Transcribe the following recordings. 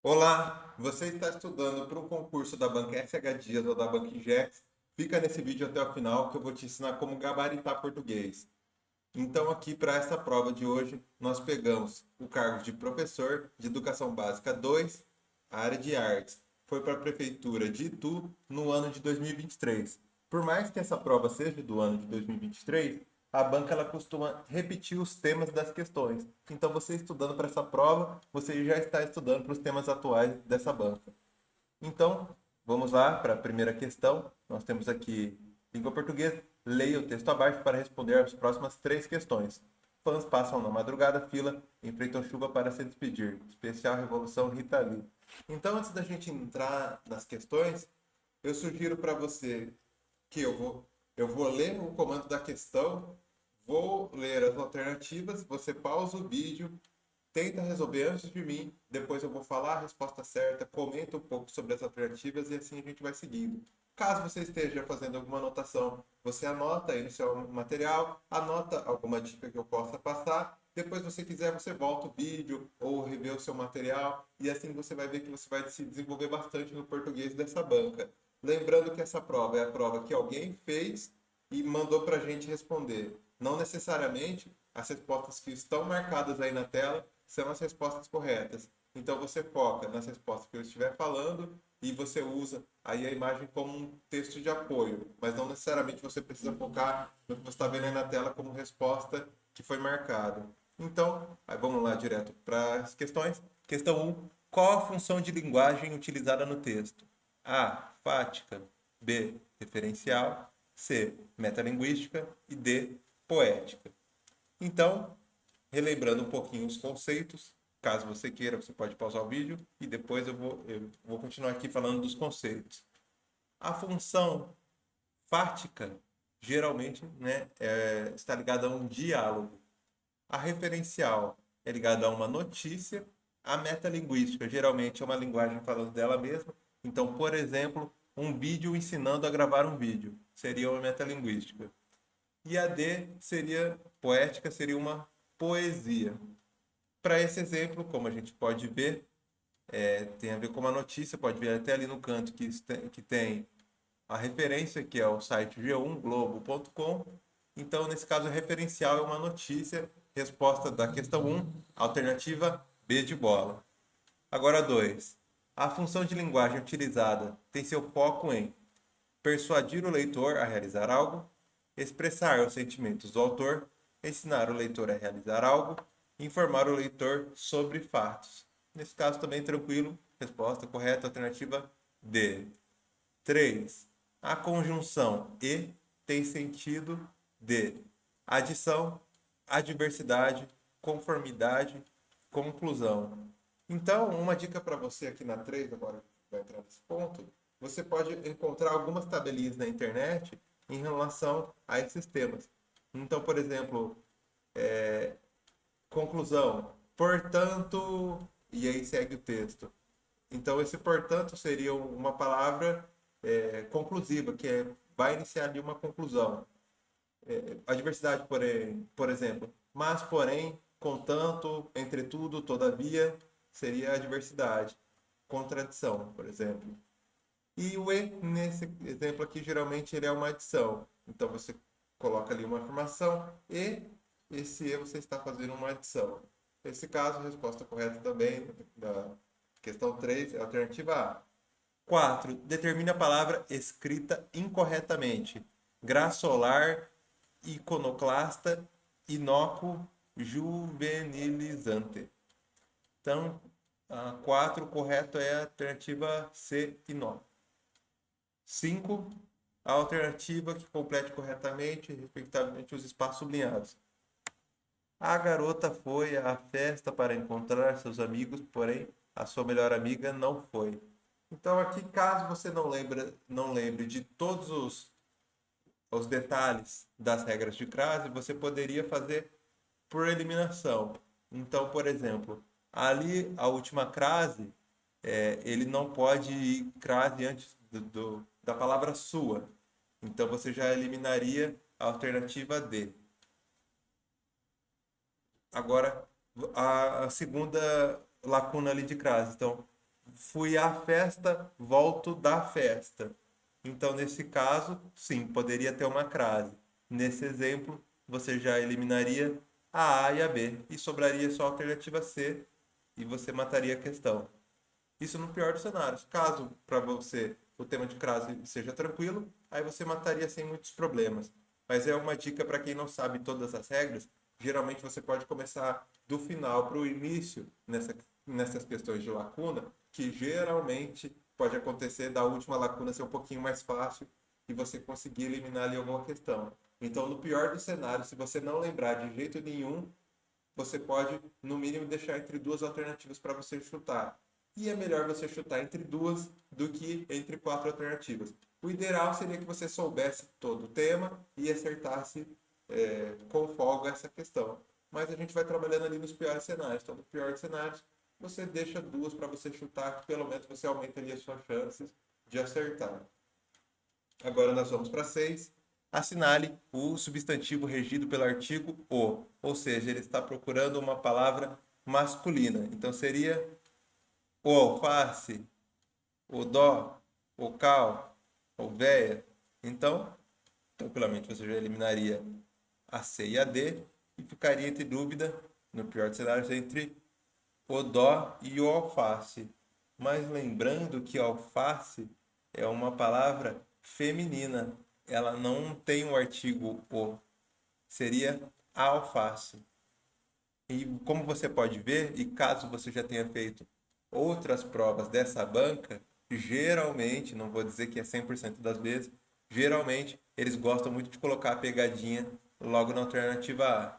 Olá, você está estudando para um concurso da Banca SH Dias ou da Banca IGEX? Fica nesse vídeo até o final que eu vou te ensinar como gabaritar português. Então, aqui para essa prova de hoje, nós pegamos o cargo de professor de Educação Básica 2, área de artes. Foi para a Prefeitura de Itu no ano de 2023. Por mais que essa prova seja do ano de 2023, a banca ela costuma repetir os temas das questões. Então, você estudando para essa prova, você já está estudando para os temas atuais dessa banca. Então, vamos lá para a primeira questão. Nós temos aqui língua portuguesa. Leia o texto abaixo para responder as próximas três questões. Fãs passam na madrugada fila, enfrentam chuva para se despedir. Especial Revolução Rita Lee. Então, antes da gente entrar nas questões, eu sugiro para você que eu vou ler o comando da questão, vou ler as alternativas, você pausa o vídeo, tenta resolver antes de mim, depois eu vou falar a resposta certa, comenta um pouco sobre as alternativas e assim a gente vai seguindo. Caso você esteja fazendo alguma anotação, você anota aí no seu material, anota alguma dica que eu possa passar. Depois, se você quiser, você volta o vídeo ou rever o seu material e assim você vai ver que você vai se desenvolver bastante no português dessa banca. Lembrando que essa prova é a prova que alguém fez e mandou para a gente responder. Não necessariamente as respostas que estão marcadas aí na tela são as respostas corretas. Então você foca nas respostas que eu estiver falando e você usa aí a imagem como um texto de apoio, mas não necessariamente você precisa focar no que você está vendo aí na tela como resposta que foi marcada. Então, aí vamos lá direto para as questões. Questão 1. Qual a função de linguagem utilizada no texto? A. Fática. B. Referencial. C. Metalinguística. E D. Poética. Então, relembrando um pouquinho os conceitos, caso você queira, você pode pausar o vídeo e depois eu vou continuar aqui falando dos conceitos. A função fática, geralmente, né, está ligada a um diálogo. A referencial é ligada a uma notícia. A metalinguística, geralmente, é uma linguagem falando dela mesma. Então, por exemplo, um vídeo ensinando a gravar um vídeo seria uma metalinguística. E a D seria poética, seria uma poesia. Para esse exemplo, como a gente pode ver, tem a ver com uma notícia, pode ver até ali no canto que tem a referência, que é o site g1globo.com. Então, nesse caso, o referencial é uma notícia, resposta da questão um, alternativa B de bola. Agora 2. A função de linguagem utilizada tem seu foco em persuadir o leitor a realizar algo, expressar os sentimentos do autor, ensinar o leitor a realizar algo, informar o leitor sobre fatos. Nesse caso também tranquilo, resposta correta, alternativa D. 3. A conjunção e tem sentido de adição, adversidade, conformidade, conclusão. Então, uma dica para você aqui na 3, agora que vai entrar nesse ponto, você pode encontrar algumas tabelinhas na internet em relação a esses temas. Então, por exemplo, conclusão, portanto, e aí segue o texto. Então, esse portanto seria uma palavra conclusiva, vai iniciar ali uma conclusão. Adversidade, por exemplo, mas, porém, contanto, entretudo, todavia, seria adversidade. Contradição, por exemplo. E o e, nesse exemplo aqui, geralmente ele é uma adição. Então, você coloca ali uma afirmação e esse e você está fazendo uma adição. Nesse caso, a resposta correta também da questão 3 é a alternativa A. 4. Determina a palavra escrita incorretamente. Graçolar, iconoclasta, inócuo, juvenilizante. Então, a 4, correto é a alternativa C, inócuo. 5. A alternativa que complete corretamente, respectivamente, os espaços sublinhados. A garota foi à festa para encontrar seus amigos, porém a sua melhor amiga não foi. Então aqui, caso você não lembre de todos os detalhes das regras de crase, você poderia fazer por eliminação. Então, por exemplo, ali a última crase, ele não pode ir crase antes da palavra sua. Então você já eliminaria a alternativa D. Agora, a segunda lacuna ali de crase. Então, Fui à festa, volto da festa. Então, nesse caso, sim, poderia ter uma crase. Nesse exemplo, você já eliminaria a A e a B e sobraria só a alternativa C e você mataria a questão. Isso no pior dos cenários. Caso para você o tema de crase seja tranquilo, aí você mataria sem muitos problemas. Mas é uma dica para quem não sabe todas as regras. Geralmente você pode começar do final para o início nessas questões de lacuna, que geralmente pode acontecer da última lacuna ser um pouquinho mais fácil e você conseguir eliminar ali alguma questão. Então, no pior dos cenários, se você não lembrar de jeito nenhum, você pode, no mínimo, deixar entre duas alternativas para você chutar. E é melhor você chutar entre duas do que entre quatro alternativas. O ideal seria que você soubesse todo o tema e acertasse com folga essa questão. Mas a gente vai trabalhando ali nos piores cenários. Então, no pior dos cenários, você deixa duas para você chutar, que pelo menos você aumenta ali as suas chances de acertar. Agora nós vamos para 6. Assinale o substantivo regido pelo artigo o, ou seja, ele está procurando uma palavra masculina. Então seria o alface, o dó, o cal, o véia. Então, tranquilamente você já eliminaria a C e a D e ficaria entre dúvida, no pior dos cenários, entre o dó e o alface. Mas lembrando que alface é uma palavra feminina. Ela não tem o artigo o. Seria a alface. E como você pode ver, e caso você já tenha feito outras provas dessa banca, geralmente, não vou dizer que é 100% das vezes, geralmente eles gostam muito de colocar a pegadinha logo na alternativa A.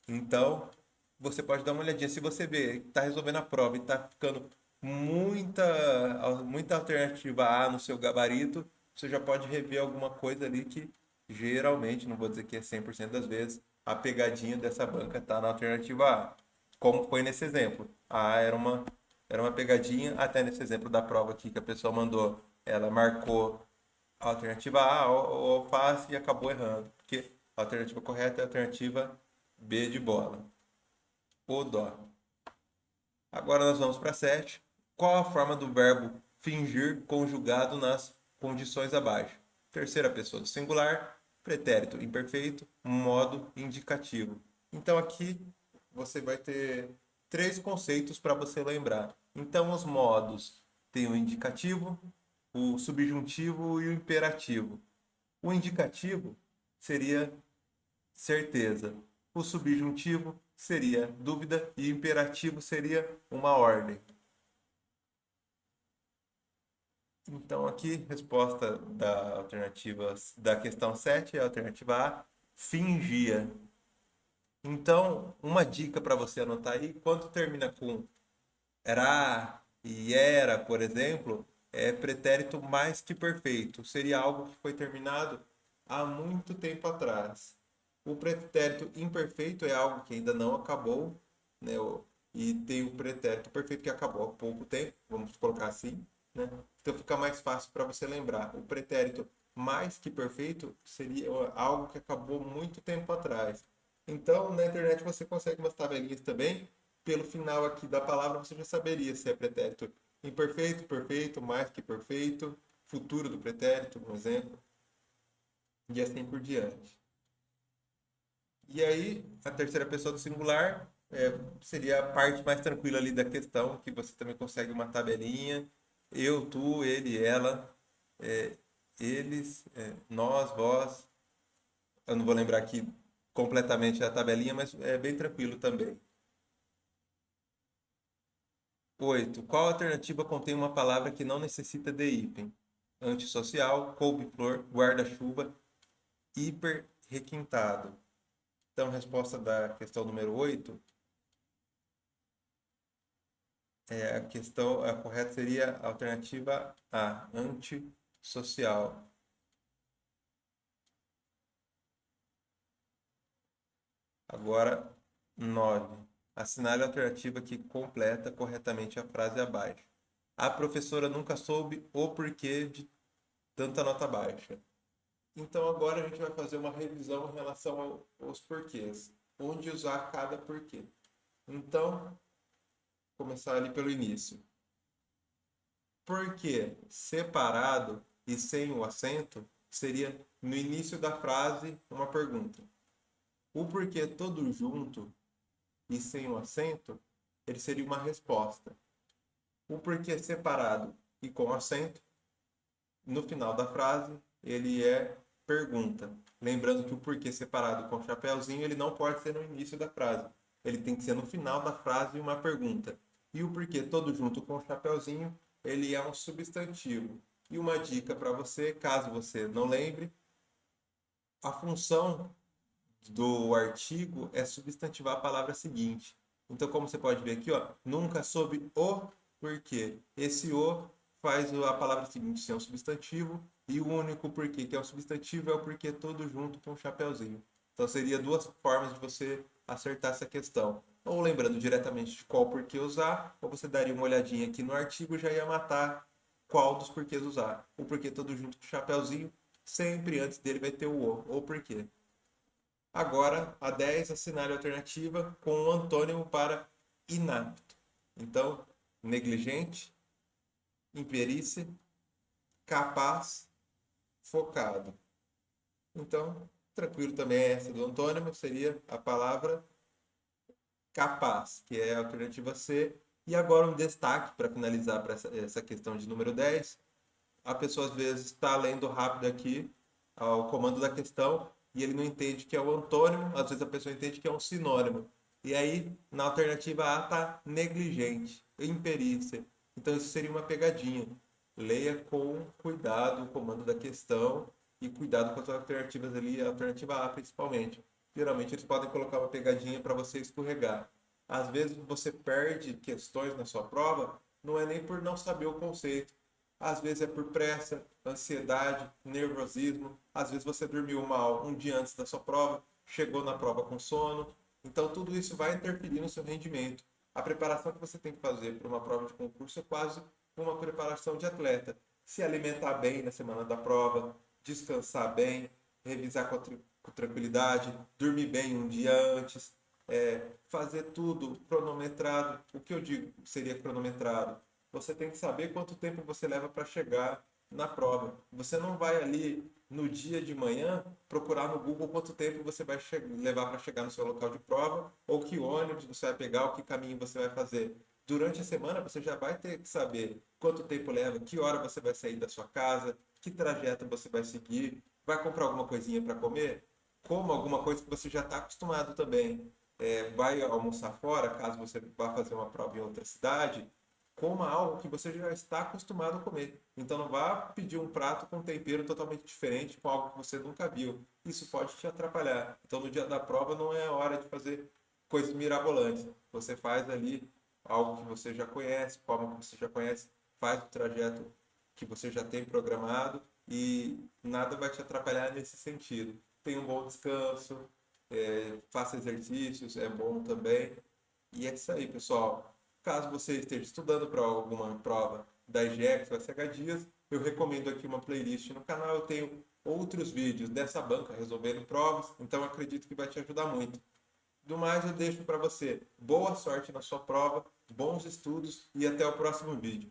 Então, você pode dar uma olhadinha. Se você vê que está resolvendo a prova e está ficando muita alternativa A no seu gabarito, você já pode rever alguma coisa ali que geralmente, não vou dizer que é 100% das vezes, a pegadinha dessa banca está na alternativa A. Como foi nesse exemplo. A A era uma pegadinha, até nesse exemplo da prova aqui que a pessoa mandou. Ela marcou a alternativa A, o alface, e acabou errando. Porque a alternativa correta é a alternativa B de bola. O dó. Agora nós vamos para 7. Qual a forma do verbo fingir conjugado nas condições abaixo? Terceira pessoa do singular, pretérito imperfeito, modo indicativo. Então aqui você vai ter três conceitos para você lembrar. Então os modos têm o indicativo, o subjuntivo e o imperativo. O indicativo seria certeza. O subjuntivo seria dúvida e o imperativo seria uma ordem. Então, aqui, resposta da alternativa da questão 7 é a alternativa A, fingia. Então, uma dica para você anotar aí, quando termina com era e era, por exemplo, é pretérito mais que perfeito. Seria algo que foi terminado há muito tempo atrás. O pretérito imperfeito é algo que ainda não acabou, né? E tem o pretérito perfeito que acabou há pouco tempo, vamos colocar assim, né? Então fica mais fácil para você lembrar. O pretérito mais que perfeito seria algo que acabou muito tempo atrás. Então, na internet você consegue umas tabelinhas também. Pelo final aqui da palavra você já saberia se é pretérito imperfeito, perfeito, mais que perfeito, futuro do pretérito, por exemplo, e assim por diante. E aí, a terceira pessoa do singular seria a parte mais tranquila ali da questão, que você também consegue uma tabelinha. Eu, tu, ele, ela, é, eles, nós, vós. Eu não vou lembrar aqui completamente a tabelinha, mas é bem tranquilo também. 8. Qual alternativa contém uma palavra que não necessita de hífen? Antissocial, couve-flor, guarda-chuva, hiper requintado. Então, a resposta da questão número 8 a correta seria a alternativa A, antissocial. Agora, 9. Assinale a alternativa que completa corretamente a frase abaixo. A professora nunca soube o porquê de tanta nota baixa. Então agora a gente vai fazer uma revisão em relação aos porquês. Onde usar cada porquê. Então, começar ali pelo início. Porque separado e sem o acento seria no início da frase uma pergunta. O porquê todo junto e sem o acento, ele seria uma resposta. O porquê separado e com acento, no final da frase, ele é pergunta. Lembrando que o porquê separado com chapéuzinho, ele não pode ser no início da frase. Ele tem que ser no final da frase uma pergunta. E o porquê todo junto com chapéuzinho, ele é um substantivo. E uma dica para você, caso você não lembre, a função do artigo é substantivar a palavra seguinte. Então, como você pode ver aqui, ó, nunca soube o porquê. Esse o faz a palavra seguinte ser um substantivo e o único porquê que é um substantivo é o porquê todo junto com um chapeuzinho. Então, seria duas formas de você acertar essa questão. Ou lembrando diretamente de qual porquê usar, ou você daria uma olhadinha aqui no artigo e já ia matar qual dos porquês usar. O porquê todo junto com o chapeuzinho, sempre antes dele vai ter o ou porquê. Agora, a 10, assinale a alternativa com um antônimo para inapto. Então, negligente, imperícia, capaz, focado. Então, tranquilo também essa do antônimo, seria a palavra capaz, que é a alternativa C. E agora um destaque para finalizar para essa questão de número 10. A pessoa às vezes está lendo rápido aqui o comando da questão e ele não entende que é o antônimo, às vezes a pessoa entende que é um sinônimo. E aí, na alternativa A está negligente, imperícia. Então isso seria uma pegadinha. Leia com cuidado o comando da questão e cuidado com as alternativas ali, a alternativa A principalmente. Geralmente eles podem colocar uma pegadinha para você escorregar. Às vezes você perde questões na sua prova, não é nem por não saber o conceito, às vezes é por pressa, ansiedade, nervosismo. Às vezes você dormiu mal um dia antes da sua prova, chegou na prova com sono. Então tudo isso vai interferir no seu rendimento. A preparação que você tem que fazer para uma prova de concurso é quase uma preparação de atleta. Se alimentar bem na semana da prova, descansar bem, revisar com tranquilidade, dormir bem um dia antes, fazer tudo cronometrado. O que eu digo seria cronometrado? Você tem que saber quanto tempo você leva para chegar na prova. Você não vai ali no dia de manhã procurar no Google quanto tempo você vai levar para chegar no seu local de prova, ou que ônibus você vai pegar, ou que caminho você vai fazer. Durante a semana você já vai ter que saber quanto tempo leva, que hora você vai sair da sua casa, que trajeto você vai seguir, vai comprar alguma coisinha para comer, coma alguma coisa que você já está acostumado também. Vai almoçar fora, caso você vá fazer uma prova em outra cidade, coma algo que você já está acostumado a comer. Então não vá pedir um prato com tempero totalmente diferente, com algo que você nunca viu. Isso pode te atrapalhar. Então no dia da prova não é a hora de fazer coisas mirabolantes. Você faz ali algo que você já conhece, como que você já conhece, faz o trajeto que você já tem programado e nada vai te atrapalhar nesse sentido. Tenha um bom descanso, faça exercícios, é bom também. E é isso aí, pessoal. Caso você esteja estudando para alguma prova da IGEX ou SH Dias, eu recomendo aqui uma playlist no canal. Eu tenho outros vídeos dessa banca resolvendo provas, então acredito que vai te ajudar muito. Do mais, eu deixo para você boa sorte na sua prova, bons estudos e até o próximo vídeo.